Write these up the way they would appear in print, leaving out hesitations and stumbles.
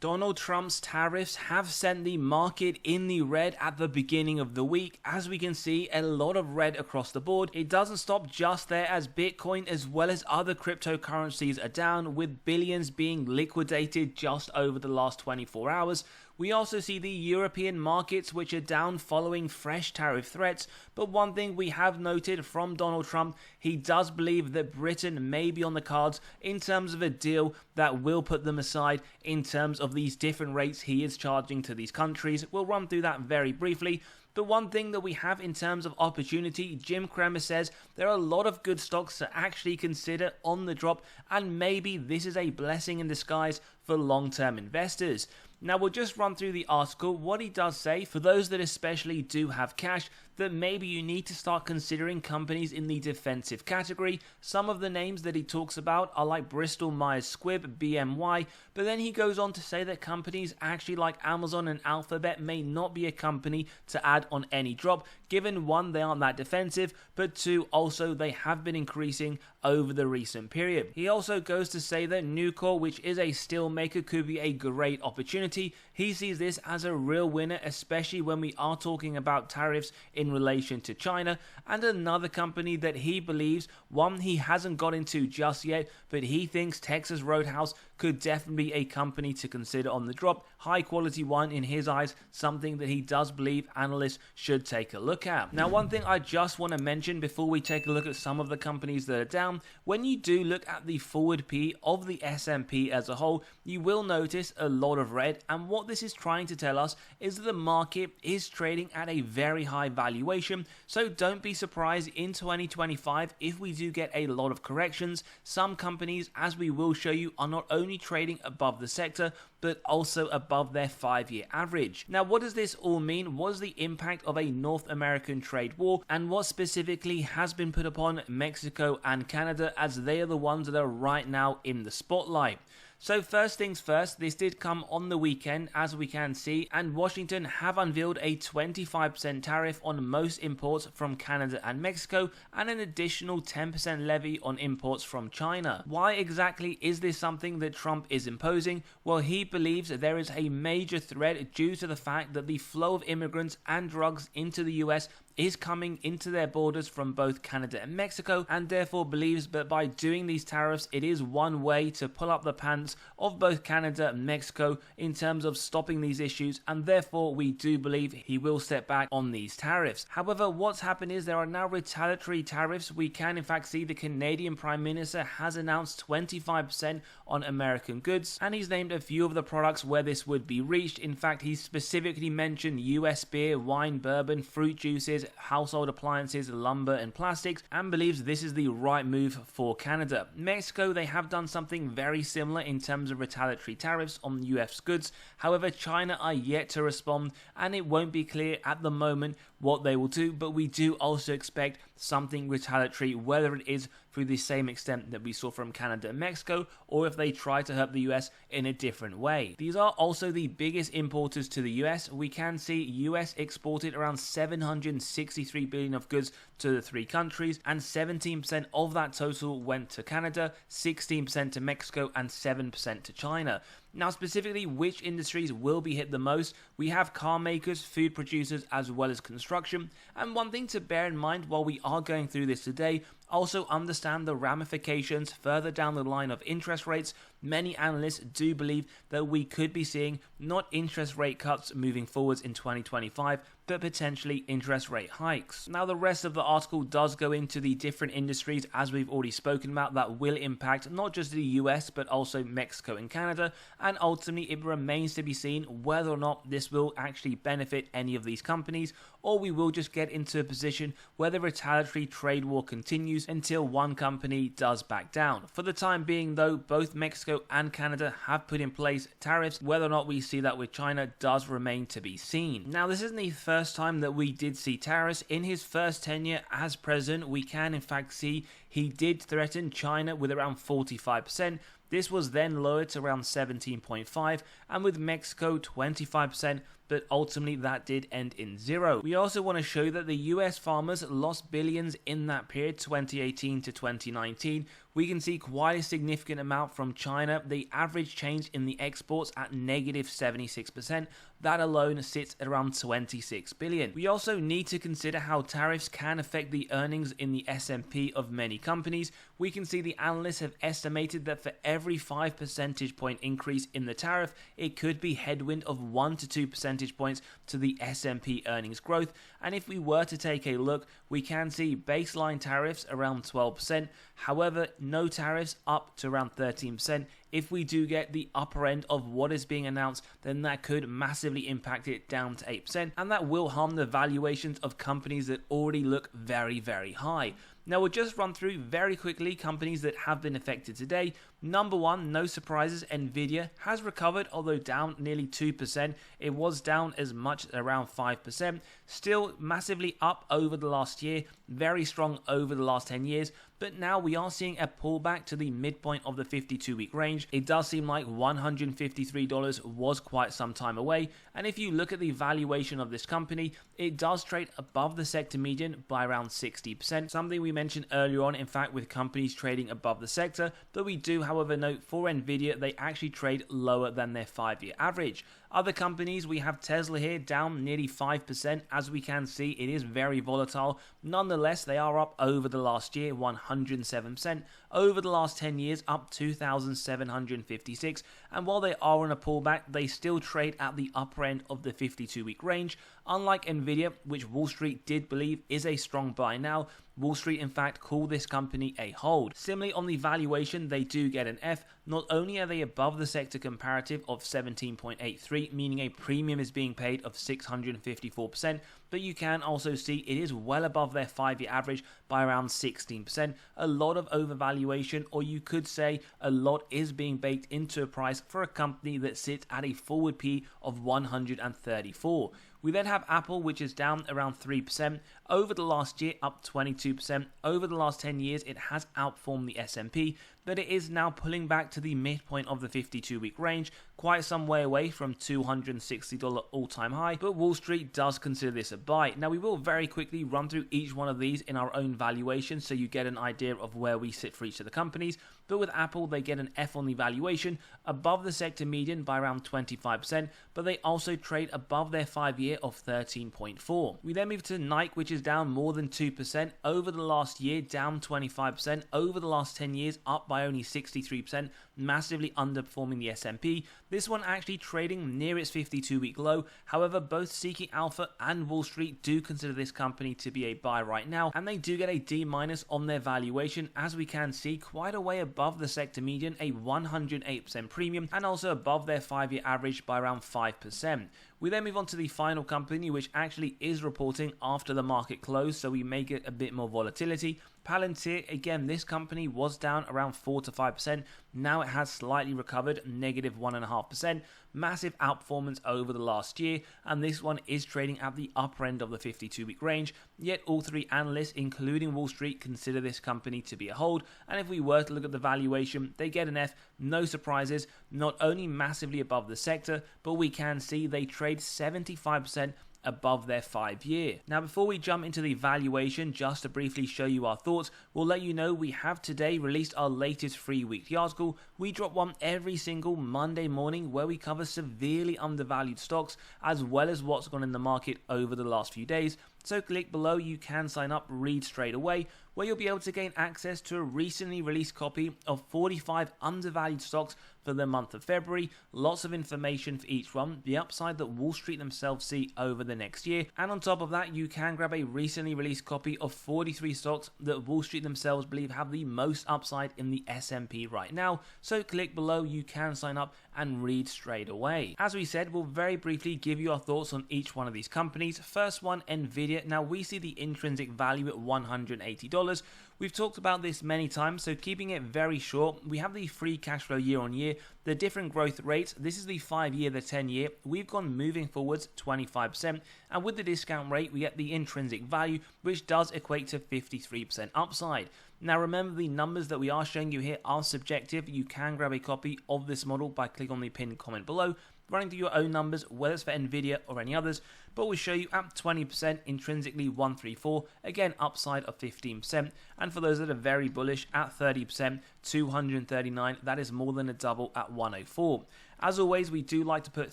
Donald Trump's tariffs have sent the market in the red at the beginning of the week. As we can see, a lot of red across the board. It doesn't stop just there, as Bitcoin as well as other cryptocurrencies are down, with billions being liquidated just over the last 24 hours. We also see the European markets, which are down following fresh tariff threats. But one thing we have noted from Donald Trump, he does believe that Britain may be on the cards in terms of a deal that will put them aside in terms of these different rates he is charging to these countries. We'll run through that very briefly. But one thing that we have in terms of opportunity, Jim Cramer says there are a lot of good stocks to actually consider on the drop, and maybe this is a blessing in disguise for long-term investors. Now we'll just run through the article. What he does say, for those that especially do have cash, that maybe you need to start considering companies in the defensive category. Some of the names that he talks about are like Bristol Myers Squibb, BMY, but then he goes on to say that companies actually like Amazon and Alphabet may not be a company to add on any drop, given one, they aren't that defensive, but two, also they have been increasing over the recent period. He also goes to say that Nucor, which is a steel maker, could be a great opportunity. He sees this as a real winner, especially when we are talking about tariffs in relation to China. And another company that he believes, one he hasn't got into just yet, but he thinks Texas Roadhouse could definitely be a company to consider on the drop. High quality one in his eyes, something that he does believe analysts should take a look at. Now, one thing I just want to mention before we take a look at some of the companies that are down, when you do look at the forward P of the S&P as a whole, you will notice a lot of red, and what this is trying to tell us is that the market is trading at a very high valuation. So don't be surprised in 2025 if we do get a lot of corrections. Some companies, as we will show you, are not only trading above the sector but also above their 5-year average. Now, what does this all mean? What is the impact of a North American trade war, and what specifically has been put upon Mexico and Canada, as they are the ones that are right now in the spotlight? So first things first, this did come on the weekend, as we can see, and Washington have unveiled a 25% tariff on most imports from Canada and Mexico, and an additional 10% levy on imports from China. Why exactly is this something that Trump is imposing? Well, he believes that there is a major threat due to the fact that the flow of immigrants and drugs into the US is coming into their borders from both Canada and Mexico, and therefore believes that by doing these tariffs, it is one way to pull up the pants of both Canada and Mexico in terms of stopping these issues, and therefore we do believe he will step back on these tariffs. However, what's happened is there are now retaliatory tariffs. We can in fact see the Canadian Prime Minister has announced 25% on American goods, and he's named a few of the products where this would be reached. In fact, he specifically mentioned US beer, wine, bourbon, fruit juices, household appliances, lumber and plastics, and believes this is the right move for Canada. Mexico, they have done something very similar in terms of retaliatory tariffs on US goods. However, China are yet to respond, and it won't be clear at the moment what they will do, but we do also expect something retaliatory, whether it is through the same extent that we saw from Canada and Mexico, or if they try to hurt the US in a different way. These are also the biggest importers to the US. We can see US exported around 763 billion of goods to the three countries, and 17% of that total went to Canada, 16% to Mexico, and 7% to China. Now, specifically, which industries will be hit the most? We have car makers, food producers, as well as construction. And one thing to bear in mind while we are going through this today, also understand the ramifications further down the line of interest rates. Many analysts do believe that we could be seeing not interest rate cuts moving forwards in 2025, but potentially interest rate hikes. Now, the rest of the article does go into the different industries, as we've already spoken about, that will impact not just the US, but also Mexico and Canada. And ultimately, it remains to be seen whether or not this will actually benefit any of these companies, or we will just get into a position where the retaliatory trade war continues until one company does back down. For the time being, though, both Mexico and Canada have put in place tariffs. Whether or not we see that with China does remain to be seen. Now, this isn't the first time that we did see tariffs. In his first tenure as president, we can in fact see he did threaten China with around 45%. This was then lowered to around 17.5%, and with Mexico 25%, but ultimately that did end in zero. We also want to show that the US farmers lost billions in that period, 2018 to 2019. We can see quite a significant amount from China. The average change in the exports at negative 76%. That alone sits at around 26 billion. We also need to consider how tariffs can affect the earnings in the S&P of many companies. We can see the analysts have estimated that for every 5 percentage point increase in the tariff, it could be headwind of 1 to 2 percentage points to the S&P earnings growth. And if we were to take a look, we can see baseline tariffs around 12%. However, no tariffs up to around 13%. If we do get the upper end of what is being announced, then that could massively impact it down to 8%, and that will harm the valuations of companies that already look very, very high. Now we'll just run through very quickly companies that have been affected today. Number one, no surprises, Nvidia has recovered, although down nearly 2%. It was down as much as around 5%. Still massively up over the last year, very strong over the last 10 years. But now we are seeing a pullback to the midpoint of the 52-week range. It does seem like $153 was quite some time away. And if you look at the valuation of this company, it does trade above the sector median by around 60%. Something we mentioned earlier on, in fact, with companies trading above the sector. But we do, however, note for Nvidia, they actually trade lower than their 5-year average. Other companies, we have Tesla here down nearly 5%. As we can see, it is very volatile. Nonetheless, they are up over the last year, 107%. Over the last 10 years, up 2,756. And while they are on a pullback, they still trade at the upper end of the 52-week range. Unlike Nvidia, which Wall Street did believe is a strong buy now, Wall Street in fact call this company a hold. Similarly, on the valuation, they do get an F. Not only are they above the sector comparative of 17.83, meaning a premium is being paid of 654%, but you can also see it is well above their 5-year average by around 16%. A lot of overvaluation, or you could say a lot is being baked into a price for a company that sits at a forward P of 134. We then have Apple, which is down around 3%. Over the last year, up 22%. Over the last 10 years, it has outperformed the S&P, but it is now pulling back to the midpoint of the 52-week range, quite some way away from $260 all-time high, but Wall Street does consider this a buy. Now, we will very quickly run through each one of these in our own valuation so you get an idea of where we sit for each of the companies. But with Apple, they get an F on the valuation, above the sector median by around 25%, but they also trade above their 5-year of 13.4. We then move to Nike, which is down more than 2%. Over the last year, down 25%. Over the last 10 years, up by only 63%, massively underperforming the S&P. This one actually trading near its 52-week low. However, both Seeking Alpha and Wall Street do consider this company to be a buy right now, and they do get a D- on their valuation, as we can see quite a way above the sector median, a 108% premium, and also above their 5-year average by around 5%. We then move on to the final company, which actually is reporting after the market closed, so we may get a bit more volatility. Palantir, again, this company was down around 4 to 5%. Now it has slightly recovered, negative 1.5%. Massive outperformance over the last year, and this one is trading at the upper end of the 52-week range. Yet all three analysts, including Wall Street, consider this company to be a hold. And if we were to look at the valuation, they get an F. No surprises, not only massively above the sector, but we can see they trade 75% above their 5-year. Now, before we jump into the valuation, just to briefly show you our thoughts, we'll let you know we have today released our latest free weekly article. We drop one every single Monday morning where we cover severely undervalued stocks as well as what's gone in the market over the last few days. So click below, you can sign up, read straight away, where you'll be able to gain access to a recently released copy of 45 undervalued stocks for the month of February. Lots of information for each one, the upside that Wall Street themselves see over the next year. And on top of that, you can grab a recently released copy of 43 stocks that Wall Street themselves believe have the most upside in the S&P right now. So click below, you can sign up and read straight away. As we said, we'll very briefly give you our thoughts on each one of these companies. First one, Nvidia. Now we see the intrinsic value at $180. We've talked about this many times, so keeping it very short, we have the free cash flow year on year, the different growth rates. This is the 5-year, the 10-year. We've gone moving forwards 25%, and with the discount rate, we get the intrinsic value, which does equate to 53% upside. Now remember, the numbers that we are showing you here are subjective. You can grab a copy of this model by clicking on the pinned comment below. running through your own numbers, whether it's for Nvidia or any others, but we show you at 20%, intrinsically 134, again upside of 15%, and for those that are very bullish at 30%, 239, that is more than a double at 104. As always, we do like to put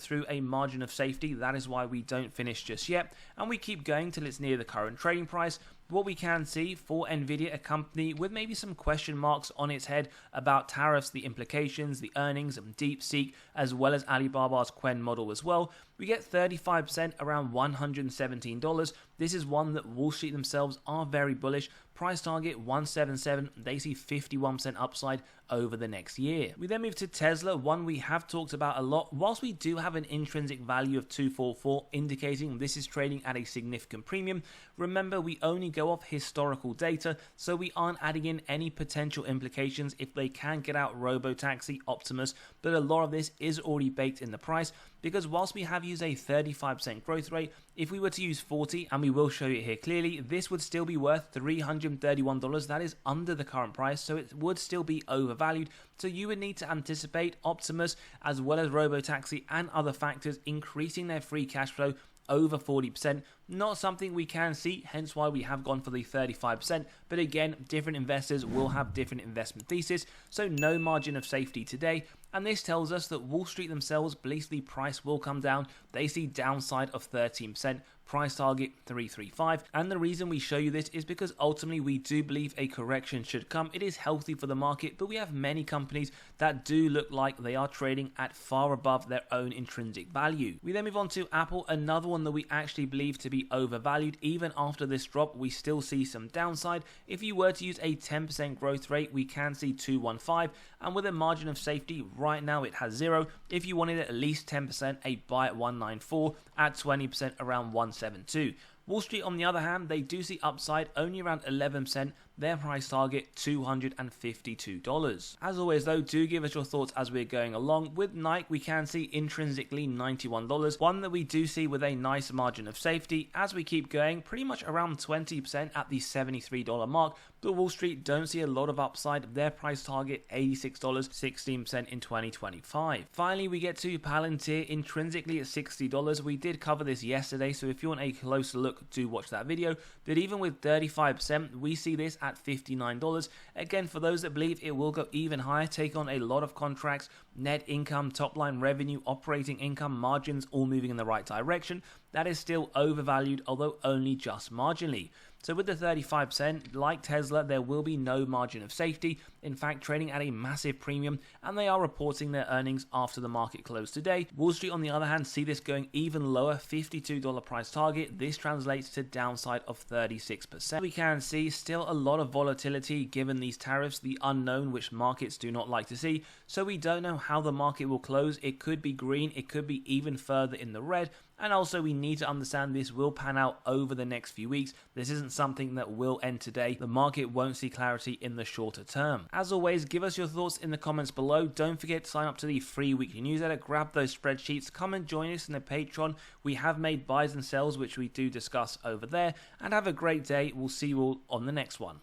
through a margin of safety, that is why we don't finish just yet, and we keep going till it's near the current trading price. What we can see for Nvidia, a company with maybe some question marks on its head about tariffs, the implications, the earnings, and DeepSeek, as well as Alibaba's Quen model as well, we get 35% around $117. This is one that Wall Street themselves are very bullish. Price target 177, they see 51% upside over the next year. We then move to Tesla, one we have talked about a lot. Whilst we do have an intrinsic value of 244, indicating this is trading at a significant premium, remember we only go off historical data, so we aren't adding in any potential implications if they can get out Robotaxi, Optimus, but a lot of this is already baked in the price, because whilst we have used a 35% growth rate, if we were to use 40, and we will show you here clearly, this would still be worth $331. That is under the current price, so it would still be overvalued. So you would need to anticipate Optimus as well as Robotaxi and other factors increasing their free cash flow over 40%. Not something we can see, hence why we have gone for the 35%. But again, different investors will have different investment thesis, so no margin of safety today. And this tells us that Wall Street themselves believes the price will come down. They see downside of 13%. Price target 335, and the reason we show you this is because ultimately we do believe a correction should come. It is healthy for the market, but we have many companies that do look like they are trading at far above their own intrinsic value. We then move on to Apple, another one that we actually believe to be overvalued. Even after this drop, we still see some downside. If you were to use a 10% growth rate, we can see 215, and with a margin of safety right now it has 0. If you wanted at least 10%, a buy at 194, at 20% around 172. Wall Street, on the other hand, they do see upside only around 11%, their price target $252. As always though, do give us your thoughts as we're going along. With Nike, we can see intrinsically $91, one that we do see with a nice margin of safety. As we keep going, pretty much around 20% at the $73 mark, but Wall Street don't see a lot of upside, their price target $86, 16% in 2025. Finally, we get to Palantir, intrinsically at $60. We did cover this yesterday, so if you want a closer look, do watch that video. But even with 35%, we see this at $59. Again, for those that believe it will go even higher, take on a lot of contracts, net income, top line revenue, operating income, margins all moving in the right direction. That is still overvalued, although only just marginally. So with the 35%, like Tesla, there will be no margin of safety, in fact trading at a massive premium, and they are reporting their earnings after the market closed today. Wall Street, on the other hand, see this going even lower, $52 price target. This translates to downside of 36%. We can see still a lot of volatility given these tariffs, the unknown which markets do not like to see, so we don't know how the market will close. It could be green, it could be even further in the red. And also we need to understand this will pan out over the next few weeks. This isn't something that will end today. The market won't see clarity in the shorter term. As always, give us your thoughts in the comments below. Don't forget to sign up to the free weekly newsletter. Grab those spreadsheets. Come and join us in the Patreon. We have made buys and sells, which we do discuss over there. And have a great day. We'll see you all on the next one.